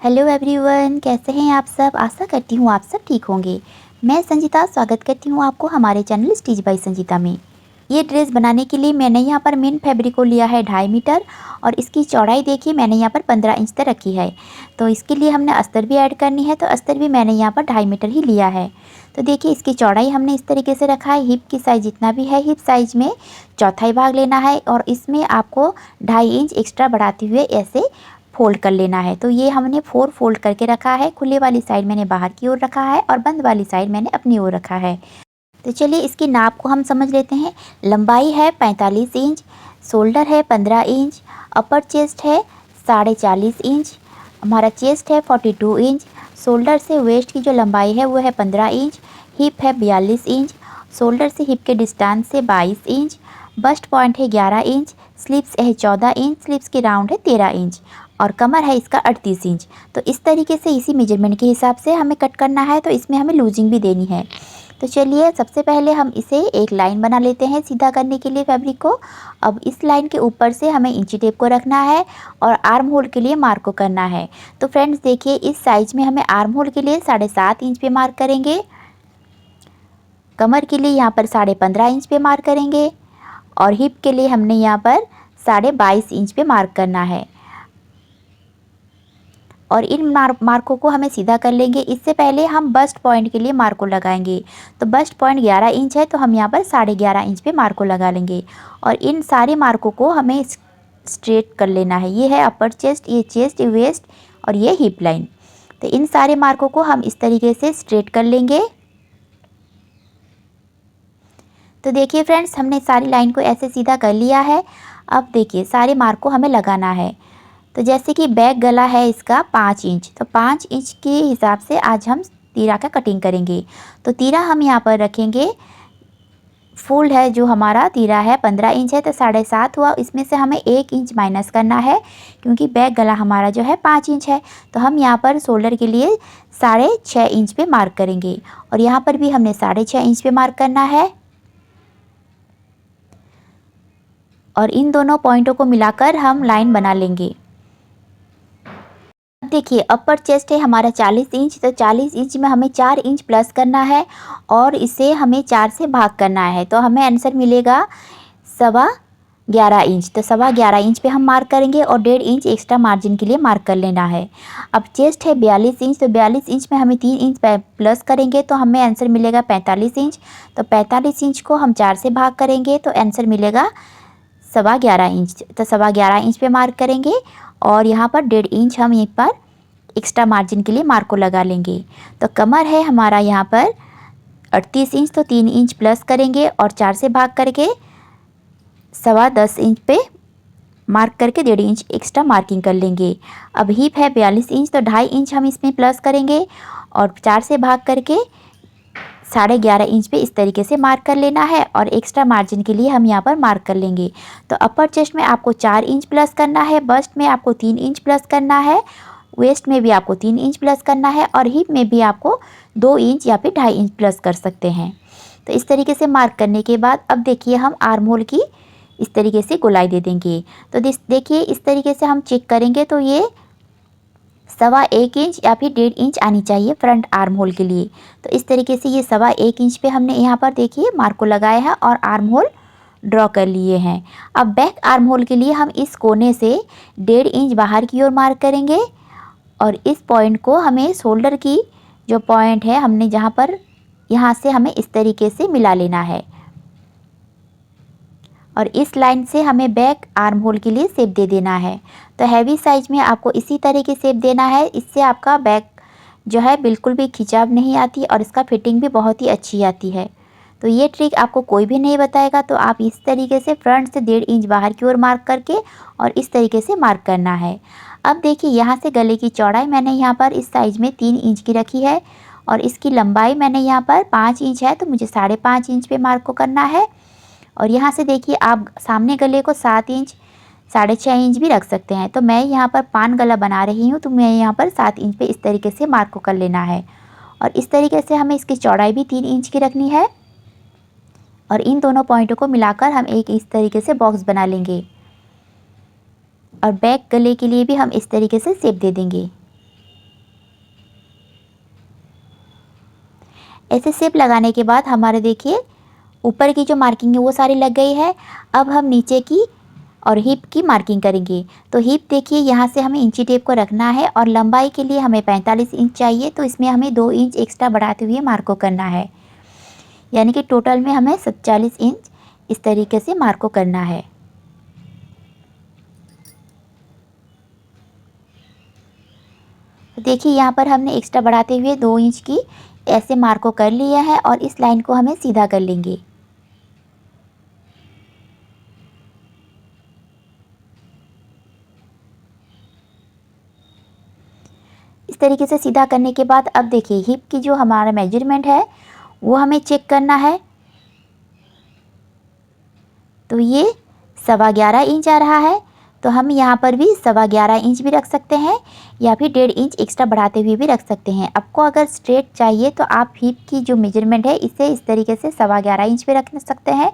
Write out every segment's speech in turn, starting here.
Hello everyone, कैसे हैं आप सब। आशा करती हूँ आप सब ठीक होंगे। मैं संजीता स्वागत करती हूँ आपको हमारे चैनल स्टिच बाय संजीता में। ये ड्रेस बनाने के लिए मैंने यहाँ पर मेन फैब्रिक को लिया है 2.5 मीटर और इसकी चौड़ाई देखिए मैंने यहाँ पर 15 इंच तक रखी है। तो इसके लिए हमने अस्तर भी ऐड करनी है, तो अस्तर भी मैंने यहाँ पर 2.5 मीटर ही लिया है। तो देखिए इसकी चौड़ाई हमने इस तरीके से रखा है। हिप की साइज़ जितना भी है हिप साइज़ में चौथाई भाग लेना है और इसमें आपको 2.5 इंच एक्स्ट्रा बढ़ाते हुए ऐसे फोल्ड कर लेना है। तो ये हमने 4 फोल्ड करके रखा है। खुले वाली साइड मैंने बाहर की ओर रखा है और बंद वाली साइड मैंने अपनी ओर रखा है। तो चलिए इसकी नाप को हम समझ लेते हैं। लंबाई है 45 इंच, शोल्डर है 15 इंच, अपर चेस्ट है 40.5 इंच, हमारा चेस्ट है 42 इंच, शोल्डर से वेस्ट की जो लंबाई है वो है 15 इंच, हिप है 42 इंच, शोल्डर से हिप के डिस्टेंस से 22 इंच, बस्ट पॉइंट है 11 इंच, स्लीव्स है 14 इंच, स्लीव्स की राउंड है 13 इंच और कमर है इसका 38 इंच। तो इस तरीके से इसी मेजरमेंट के हिसाब से हमें कट करना है। तो इसमें हमें लूजिंग भी देनी है। तो चलिए सबसे पहले हम इसे एक लाइन बना लेते हैं सीधा करने के लिए फैब्रिक को। अब इस लाइन के ऊपर से हमें इंची टेप को रखना है और आर्म होल के लिए मार्क को करना है। तो फ्रेंड्स देखिए इस साइज में हमें आर्म होल के लिए 7.5 इंच पे मार्क करेंगे, कमर के लिए यहाँ पर 15.5 इंच पे मार्क करेंगे और हिप के लिए हमने यहाँ पर 22.5 इंच पे मार्क करना है। और इन मार्कों को हमें सीधा कर लेंगे। इससे पहले हम बस्ट पॉइंट के लिए मार्क को लगाएंगे। तो बस्ट पॉइंट 11 इंच है, तो हम यहाँ पर 11.5 इंच पे मार्क को लगा लेंगे और इन सारे मार्कों को हमें स्ट्रेट कर लेना है। ये है अपर चेस्ट, ये चेस्ट, ये वेस्ट और ये हिप लाइन। तो इन सारे मार्कों को हम इस तरीके से स्ट्रेट कर लेंगे। तो देखिए फ्रेंड्स हमने सारी लाइन को ऐसे सीधा कर लिया है। अब देखिए सारे मार्क को हमें लगाना है। तो जैसे कि बैक गला है इसका 5 इंच, तो 5 इंच के हिसाब से आज हम तीरा का कटिंग करेंगे। तो तीरा हम यहाँ पर रखेंगे, फुल है जो हमारा तीरा है 15 इंच है, तो 7.5 हुआ। इसमें से हमें 1 इंच माइनस करना है क्योंकि बैक गला हमारा जो है 5 इंच है। तो हम यहाँ पर शोल्डर के लिए 6.5 इंच पे मार्क करेंगे और यहाँ पर भी हमने 6.5 इंच पे मार्क करना है और इन दोनों पॉइंटों को मिलाकर हम लाइन बना लेंगे। अब देखिए अपर चेस्ट है हमारा 40 इंच, तो 40 इंच में हमें 4 इंच प्लस करना है और इसे हमें 4 से भाग करना है। तो हमें आंसर मिलेगा 11.25 इंच। तो 11.25 इंच पे हम मार्क करेंगे और 1.5 इंच एक्स्ट्रा मार्जिन के लिए मार्क कर लेना है। अब चेस्ट है 42 इंच, तो 42 इंच में हमें 3 इंच प्लस करेंगे तो हमें आंसर मिलेगा 45 इंच। तो 45 इंच को हम 4 से भाग करेंगे तो आंसर मिलेगा 11.25 इंच। तो 11.25 इंच पे मार्क करेंगे और यहाँ पर 1.5 इंच हम एक बार एक्स्ट्रा मार्जिन के लिए मार्क को लगा लेंगे। तो कमर है हमारा यहाँ पर 38 इंच, तो 3 इंच प्लस करेंगे और 4 से भाग करके 10.25 इंच पे मार्क करके 1.5 इंच एक्स्ट्रा मार्किंग कर लेंगे। अब हिप है 42 इंच, तो 2.5 इंच हम इसमें प्लस करेंगे और 4 से भाग करके 11.5 इंच पे इस तरीके से मार्क कर लेना है और एक्स्ट्रा मार्जिन के लिए हम यहाँ पर मार्क कर लेंगे। तो अपर चेस्ट में आपको 4 इंच प्लस करना है, बस्ट में आपको 3 इंच प्लस करना है, वेस्ट में भी आपको 3 इंच प्लस करना है और हिप में भी आपको 2 इंच या फिर 2.5 इंच प्लस कर सकते हैं। तो इस तरीके से मार्क करने के बाद अब देखिए हम आर्म होल की इस तरीके से गोलाई दे देंगे। तो देखिए इस तरीके से हम चेक करेंगे तो ये 1.25 इंच या फिर 1.5 इंच आनी चाहिए फ्रंट आर्म होल के लिए। तो इस तरीके से ये 1.25 इंच पे हमने यहाँ पर देखिए मार्क को लगाया है और आर्म होल ड्रॉ कर लिए हैं। अब बैक आर्म होल के लिए हम इस कोने से 1.5 इंच बाहर की ओर मार्क करेंगे और इस पॉइंट को हमें शोल्डर की जो पॉइंट है हमने जहाँ पर यहाँ से हमें इस तरीके से मिला लेना है और इस लाइन से हमें बैक आर्म होल के लिए शेप दे देना है। तो हैवी साइज में आपको इसी तरह की शेप देना है। इससे आपका बैक जो है बिल्कुल भी खिंचाव नहीं आती और इसका फिटिंग भी बहुत ही अच्छी आती है। तो ये ट्रिक आपको कोई भी नहीं बताएगा। तो आप इस तरीके से फ्रंट से 1.5 इंच बाहर की ओर मार्क करके और इस तरीके से मार्क करना है। अब देखिए यहाँ से गले की चौड़ाई मैंने यहाँ पर इस साइज़ में 3 इंच की रखी है और इसकी लंबाई मैंने यहाँ पर 5 इंच है, तो मुझे 5.5 इंच पे मार्क को करना है। और यहाँ से देखिए आप सामने गले को 7 इंच 6.5 इंच भी रख सकते हैं। तो मैं यहाँ पर पान गला बना रही हूँ, तो मैं यहाँ पर 7 इंच पे इस तरीके से मार्क को कर लेना है और इस तरीके से हमें इसकी चौड़ाई भी 3 इंच की रखनी है और इन दोनों पॉइंटों को मिलाकर हम एक इस तरीके से बॉक्स बना लेंगे और बैक गले के लिए भी हम इस तरीके से शेप दे देंगे। ऐसे शेप लगाने के बाद हमारे देखिए ऊपर की जो मार्किंग है वो सारी लग गई है। अब हम नीचे की और हिप की मार्किंग करेंगे। तो हिप देखिए यहाँ से हमें इंची टेप को रखना है और लंबाई के लिए हमें 45 इंच चाहिए, तो इसमें हमें 2 इंच एक्स्ट्रा बढ़ाते हुए मार्क को करना है, यानी कि टोटल में हमें 47 इंच इस तरीके से मार्क को करना है। तो देखिए यहाँ पर हमने एक्स्ट्रा बढ़ाते हुए 2 इंच की ऐसे मार्क को कर लिया है और इस लाइन को हमें सीधा कर लेंगे। इस तरीके से सीधा करने के बाद अब देखिए हिप की जो हमारा मेजरमेंट है वो हमें चेक करना है। तो ये 11.25 इंच आ रहा है, तो हम यहाँ पर भी 11.25 इंच भी रख सकते हैं या फिर 1.5 इंच एक्स्ट्रा बढ़ाते हुए भी रख सकते हैं। आपको अगर स्ट्रेट चाहिए तो आप हिप की जो मेजरमेंट है इसे इस तरीके से 11.25 इंच पे रख सकते हैं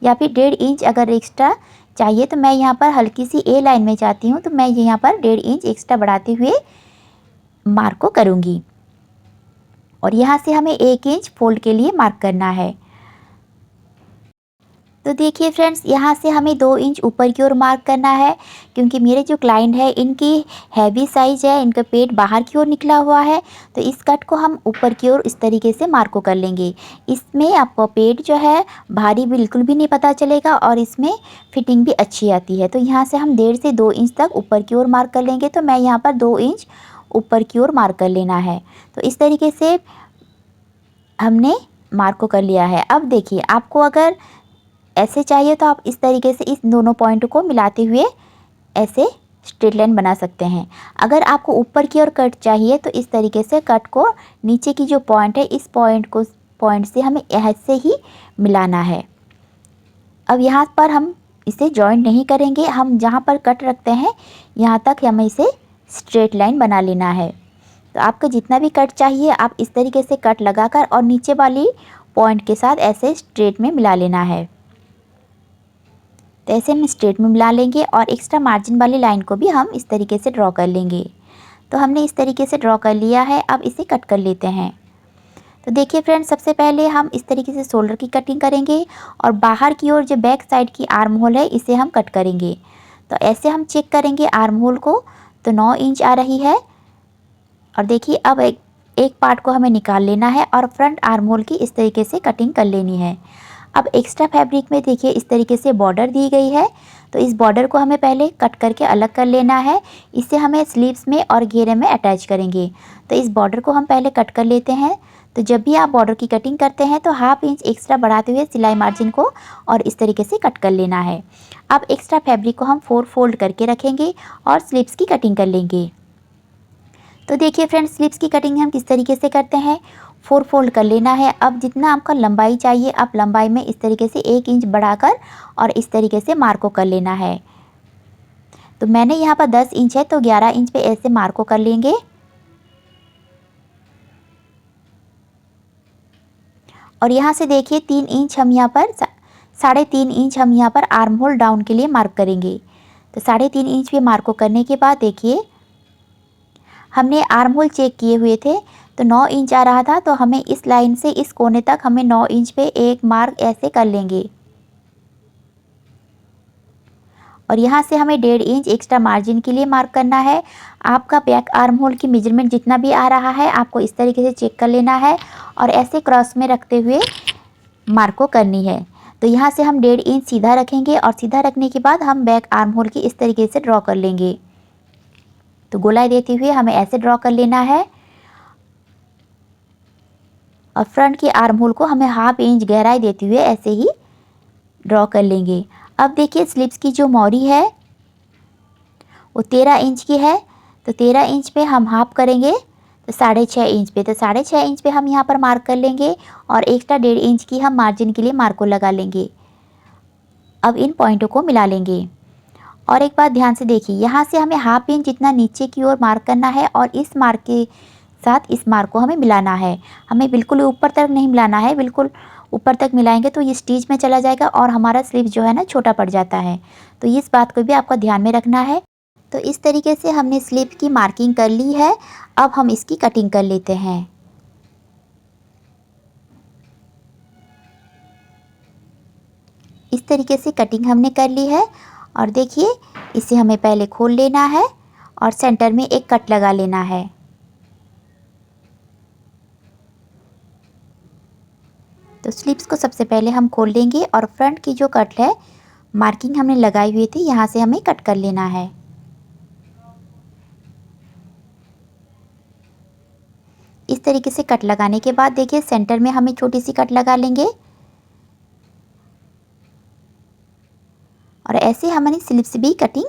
या फिर 1.5 इंच अगर एक्स्ट्रा चाहिए। तो मैं यहाँ पर हल्की सी ए लाइन में चाहती हूँ, तो मैं यहाँ पर 1.5 इंच एक्स्ट्रा बढ़ाते हुए मार्क को करूँगी और यहाँ से हमें 1 इंच फोल्ड के लिए मार्क करना है। तो देखिए फ्रेंड्स, यहाँ से हमें 2 इंच ऊपर की ओर मार्क करना है, क्योंकि मेरे जो क्लाइंट है इनकी हैवी साइज़ है, इनका पेट बाहर की ओर निकला हुआ है। तो इस कट को हम ऊपर की ओर इस तरीके से मार्क को कर लेंगे। इसमें आपको पेट जो है भारी बिल्कुल भी नहीं पता चलेगा और इसमें फिटिंग भी अच्छी आती है। तो यहाँ से हम 1.5 से 2 इंच तक ऊपर की ओर मार्क कर लेंगे। तो मैं यहाँ पर 2 इंच ऊपर की ओर मार्क कर लेना है। तो इस तरीके से हमने मार्क को कर लिया है। अब देखिए आपको अगर ऐसे चाहिए तो आप इस तरीके से इस दोनों पॉइंट को मिलाते हुए ऐसे स्ट्रेट लाइन बना सकते हैं। अगर आपको ऊपर की ओर कट चाहिए तो इस तरीके से कट को नीचे की जो पॉइंट है इस पॉइंट से हमें ऐसे ही मिलाना है। अब यहाँ पर हम इसे जॉइंट नहीं करेंगे, हम जहाँ पर कट रखते हैं यहाँ तक हमें इसे स्ट्रेट लाइन बना लेना है। तो आपको जितना भी कट चाहिए आप इस तरीके से कट लगाकर और नीचे वाली पॉइंट के साथ ऐसे स्ट्रेट में मिला लेना है। तो ऐसे हम स्ट्रेट में मिला लेंगे और एक्स्ट्रा मार्जिन वाली लाइन को भी हम इस तरीके से ड्रॉ कर लेंगे। तो हमने इस तरीके से ड्रॉ कर लिया है, अब इसे कट कर लेते हैं। तो देखिए फ्रेंड्स, सबसे पहले हम इस तरीके से शोल्डर की कटिंग करेंगे और बाहर की ओर जो बैक साइड की आर्म होल है इसे हम कट करेंगे। तो ऐसे हम चेक करेंगे आर्म होल को, तो 9 इंच आ रही है। और देखिए अब एक पार्ट को हमें निकाल लेना है और फ्रंट आर्म होल की इस तरीके से कटिंग कर लेनी है। अब एक्स्ट्रा फैब्रिक में देखिए इस तरीके से बॉर्डर दी गई है, तो इस बॉर्डर को हमें पहले कट करके अलग कर लेना है। इसे हमें स्लीव्स में और घेरे में अटैच करेंगे। तो इस बॉर्डर को हम पहले कट कर लेते हैं। तो जब भी आप बॉर्डर की कटिंग करते हैं तो 1/2 इंच एक्स्ट्रा बढ़ाते हुए सिलाई मार्जिन को और इस तरीके से कट कर लेना है। अब एक्स्ट्रा फैब्रिक को हम 4 फोल्ड करके रखेंगे और स्लीव्स की कटिंग कर लेंगे। तो देखिए फ्रेंड्स, स्लीव्स की कटिंग हम किस तरीके से करते हैं, 4 फोल्ड कर लेना है। अब जितना आपका लंबाई चाहिए आप लंबाई में इस तरीके से 1 इंच बढ़ाकर और इस तरीके से मार्क को कर लेना है। तो मैंने यहाँ पर 10 इंच है तो 11 इंच पे ऐसे मार्क को कर लेंगे। और यहाँ से देखिए 3 इंच हम यहाँ पर 3.5 इंच हम यहाँ पर आर्म होल डाउन के लिए मार्क करेंगे। तो 3.5 इंच पे मार्क को करने के बाद देखिए हमने आर्म होल चेक किए हुए थे, तो 9 इंच आ रहा था। तो हमें इस लाइन से इस कोने तक हमें 9 इंच पे एक मार्क ऐसे कर लेंगे और यहाँ से हमें 1.5 इंच एक्स्ट्रा मार्जिन के लिए मार्क करना है। आपका बैक आर्म होल की मेजरमेंट जितना भी आ रहा है आपको इस तरीके से चेक कर लेना है और ऐसे क्रॉस में रखते हुए मार्क को करनी है। तो यहाँ से हम 1.5 इंच सीधा रखेंगे और सीधा रखने के बाद हम बैक आर्म होल की इस तरीके से ड्रॉ कर लेंगे। तो गोलाई देते हुए हमें ऐसे ड्रॉ कर लेना है और फ्रंट की आर्म होल को हमें 1/2 इंच गहराई देते हुए ऐसे ही ड्रॉ कर लेंगे। अब देखिए स्लीव्स की जो मोरी है वो 13 इंच की है, तो 13 इंच पे हम हाफ करेंगे तो 6.5 इंच पे। तो 6.5 इंच पे हम यहाँ पर मार्क कर लेंगे और एक्स्ट्रा 1.5 इंच की हम मार्जिन के लिए मार्क को लगा लेंगे। अब इन पॉइंटों को मिला लेंगे और एक बात ध्यान से देखिए, यहाँ से हमें 1/2 इंच जितना नीचे की ओर मार्क करना है और इस मार्क के साथ इस मार्क को हमें मिलाना है। हमें बिल्कुल ऊपर तक नहीं मिलाना है, बिल्कुल ऊपर तक मिलाएंगे तो ये स्टिच में चला जाएगा और हमारा स्लीव जो है ना छोटा पड़ जाता है। तो इस बात को भी आपको ध्यान में रखना है। तो इस तरीके से हमने स्लीव की मार्किंग कर ली है। अब हम इसकी कटिंग कर लेते हैं। इस तरीके से कटिंग हमने कर ली है और देखिए इसे हमें पहले खोल लेना है और सेंटर में एक कट लगा लेना है। तो स्लीव्स को सबसे पहले हम खोल लेंगे और फ्रंट की जो कट है मार्किंग हमने लगाई हुई थी यहाँ से हमें कट कर लेना है। इस तरीके से कट लगाने के बाद देखिए सेंटर में हमें छोटी सी कट लगा लेंगे और ऐसे हमारी स्लीव्स भी कटिंग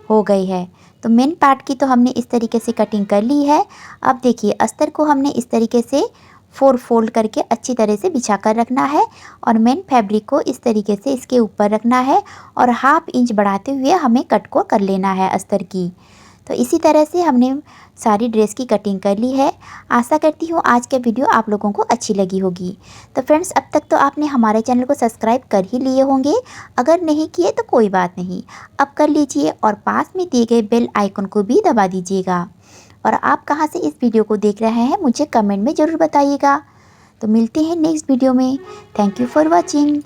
हो गई है। तो मेन पार्ट की तो हमने इस तरीके से कटिंग कर ली है। अब देखिए अस्तर को हमने इस तरीके से 4 फोल्ड करके अच्छी तरह से बिछा कर रखना है और मेन फैब्रिक को इस तरीके से इसके ऊपर रखना है और 1/2 इंच बढ़ाते हुए हमें कट को कर लेना है अस्तर की। तो इसी तरह से हमने सारी ड्रेस की कटिंग कर ली है। आशा करती हूँ आज का वीडियो आप लोगों को अच्छी लगी होगी। तो फ्रेंड्स अब तक तो आपने हमारे चैनल को सब्सक्राइब कर ही लिए होंगे, अगर नहीं किए तो कोई बात नहीं, अब कर लीजिए और पास में दिए गए बेल आइकन को भी दबा दीजिएगा। और आप कहाँ से इस वीडियो को देख रहे हैं मुझे कमेंट में ज़रूर बताइएगा। तो मिलते हैं नेक्स्ट वीडियो में। Thank you for watching.